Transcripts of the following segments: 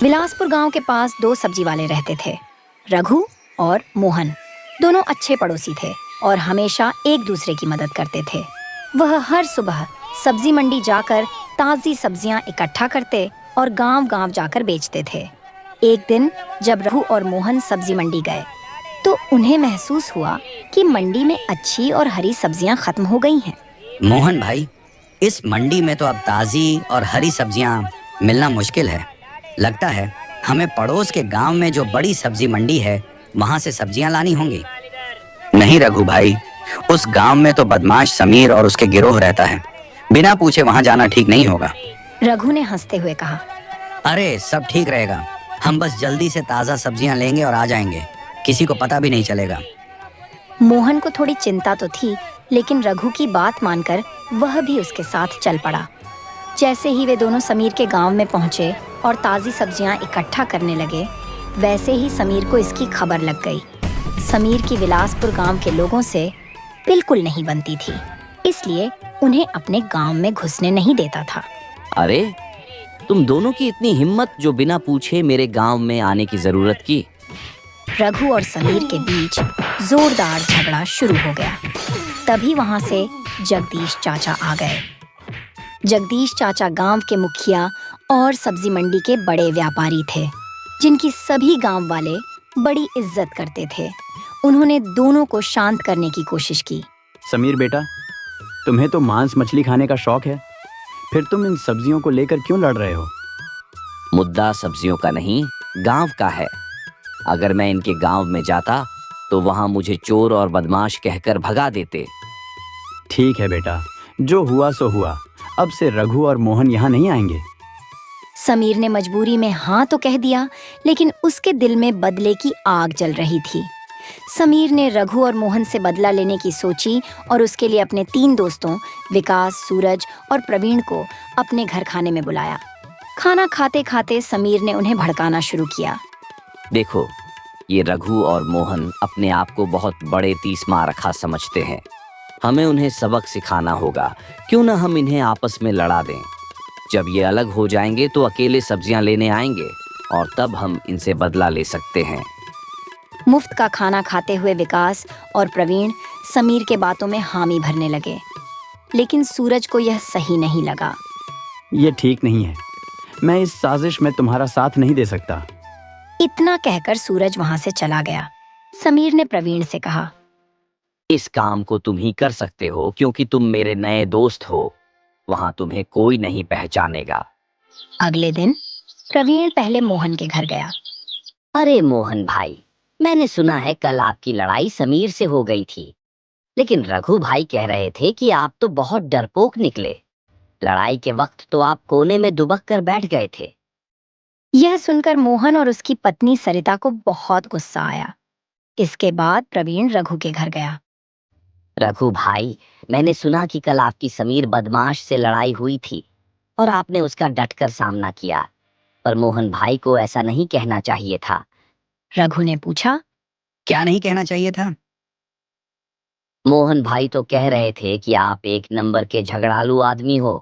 बिलासपुर गांव के पास दो सब्जी वाले रहते थे, रघु और मोहन। दोनों अच्छे पड़ोसी थे और हमेशा एक दूसरे की मदद करते थे। वह हर सुबह सब्जी मंडी जाकर ताज़ी सब्जियां इकट्ठा करते और गांव-गांव जाकर बेचते थे। एक दिन जब रघु और मोहन सब्जी मंडी गए, तो उन्हें महसूस हुआ कि मंडी में अच्छी और हरी सब्जियां खत्म हो गई हैं। मोहन भाई, इस मंडी में तो अब ताज़ी और हरी सब्जियां मिलना मुश्किल है। लगता है हमें पड़ोस के गांव में जो बड़ी सब्जी मंडी है, वहां से सब्जियां लानी होंगी। नहीं रघु भाई, उस गांव में तो बदमाश समीर और उसके गिरोह रहता है। बिना पूछे वहां जाना ठीक नहीं होगा। रघु ने हंसते हुए कहा, अरे सब ठीक रहेगा, हम बस जल्दी से ताज़ा सब्जियां लेंगे और आ जाएंगे, किसी को पता भी नहीं चलेगा। मोहन को थोड़ी चिंता तो थी, लेकिन रघु की बात मानकर वह भी उसके साथ चल पड़ा। जैसे ही वे दोनों समीर के गांव में पहुंचे और ताज़ी सब्जियां इकट्ठा करने लगे, वैसे ही समीर को इसकी खबर लग गई। समीर की बिलासपुर गांव के लोगों से बिल्कुल नहीं बनती थी, इसलिए उन्हें अपने गांव में घुसने नहीं देता था। अरे, तुम दोनों की इतनी हिम्मत जो बिना पूछे मेरे गांव में आने की जरूरत की। रघु और समीर के बीच जोरदार झगड़ा शुरू हो गया। तभी वहां से जगदीश चाचा आ गए। जगदीश चाचा गांव के मुखिया और सब्जी मंडी के बड़े व्यापारी थे, जिनकी सभी गांव वाले बड़ी इज्जत करते थे। उन्होंने दोनों को शांत करने की कोशिश की। समीर बेटा, तुम्हें तो मांस मछली खाने का शौक है, फिर तुम इन सब्जियों को लेकर क्यों लड़ रहे हो? मुद्दा सब्जियों का नहीं, गांव का है। अगर मैं इनके गांव में जाता तो वहां मुझे चोर और बदमाश कहकर भगा देते। ठीक है बेटा, जो हुआ सो हुआ। अब से रघु और मोहन यहाँ नहीं आएंगे। समीर ने मजबूरी में हाँ तो कह दिया, लेकिन उसके दिल में बदले की आग जल रही थी। समीर ने रघु और मोहन से बदला लेने की सोची और उसके लिए अपने 3 दोस्तों विकास, सूरज और प्रवीण को अपने घर खाने में बुलाया। खाना खाते खाते समीर ने उन्हें भड़काना शुरू किया। देखो, ये रघु और मोहन अपने आप को बहुत बड़े 30 रखा समझते हैं। हमें उन्हें सबक सिखाना होगा। क्यों ना हम इन्हें आपस में लड़ा दें। जब ये अलग हो जाएंगे तो अकेले सब्जियां लेने आएंगे और तब हम इनसे बदला ले सकते हैं। मुफ्त का खाना खाते हुए विकास और प्रवीण समीर के बातों में हामी भरने लगे, लेकिन सूरज को यह सही नहीं लगा। ये ठीक नहीं है, मैं इस साजिश में तुम्हारा साथ नहीं दे सकता। इतना कहकर सूरज वहां से चला गया। समीर ने प्रवीण से कहा, इस काम को तुम ही कर सकते हो क्योंकि तुम मेरे नए दोस्त हो। वहां तुम्हें कोई नहीं पहचानेगा। अगले दिन प्रवीण पहले मोहन के घर गया। अरे मोहन भाई, मैंने सुना है कल आपकी लड़ाई समीर से हो गई थी, लेकिन रघु भाई कह रहे थे कि आप तो बहुत डरपोक निकले। लड़ाई के वक्त तो आप कोने में दुबक कर बैठ गए थे। यह सुनकर मोहन और उसकी पत्नी सरिता को बहुत गुस्सा आया। इसके बाद प्रवीण रघु के घर गया। रघु भाई, मैंने सुना कि कल आपकी समीर बदमाश से लड़ाई हुई थी और आपने उसका डटकर सामना किया, पर मोहन भाई को ऐसा नहीं कहना चाहिए था। रघु ने पूछा, क्या नहीं कहना चाहिए था? मोहन भाई तो कह रहे थे कि आप एक नंबर के झगड़ालू आदमी हो।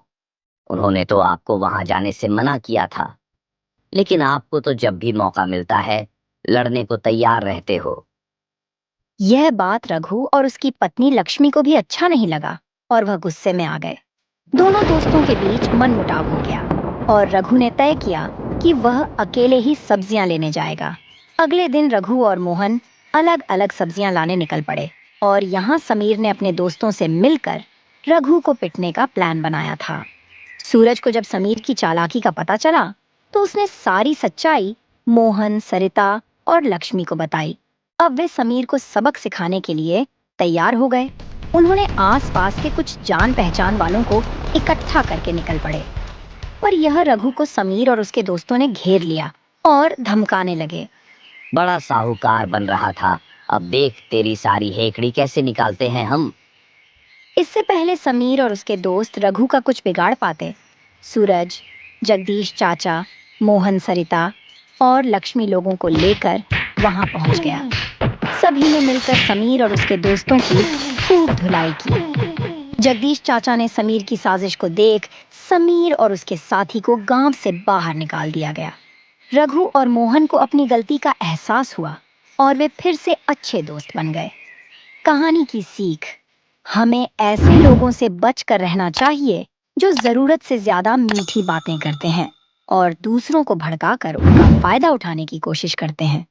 उन्होंने तो आपको वहां जाने से मना किया था, लेकिन आपको तो जब भी मौका मिलता है लड़ने को तैयार रहते हो। यह बात रघु और उसकी पत्नी लक्ष्मी को भी अच्छा नहीं लगा और वह गुस्से में आ गए। दोनों दोस्तों के बीच मनमुटाव हो गया और रघु ने तय किया कि वह अकेले ही सब्जियां लेने जाएगा। अगले दिन रघु और मोहन अलग अलग सब्जियां लाने निकल पड़े और यहाँ समीर ने अपने दोस्तों से मिलकर रघु को पिटने का प्लान बनाया था। सूरज को जब समीर की चालाकी का पता चला तो उसने सारी सच्चाई मोहन, सरिता और लक्ष्मी को बताई। अब वे समीर को सबक सिखाने के लिए तैयार हो गए। उन्होंने आसपास के कुछ जान पहचान वालों को इकट्ठा करके निकल पड़े, पर यह रघु को समीर और उसके दोस्तों ने घेर लिया और धमकाने लगे। बड़ा साहूकार बन रहा था, अब देख तेरी सारी हेकड़ी कैसे निकालते हैं हम। इससे पहले समीर और उसके दोस्त रघु का कुछ बिगाड़ पाते, सूरज, जगदीश चाचा, मोहन, सरिता और लक्ष्मी लोगों को लेकर वहां पहुंच गया। सभी ने मिलकर समीर और उसके दोस्तों की खूब धुलाई की। जगदीश चाचा ने समीर की साजिश को देख समीर और उसके साथी को गांव से बाहर निकाल दिया गया। रघु और मोहन को अपनी गलती का एहसास हुआ और वे फिर से अच्छे दोस्त बन गए। कहानी की सीख: हमें ऐसे लोगों से बचकर रहना चाहिए जो जरूरत से ज्यादा मीठी बातें करते हैं और दूसरों को भड़काकर उनका फायदा उठाने की कोशिश करते हैं।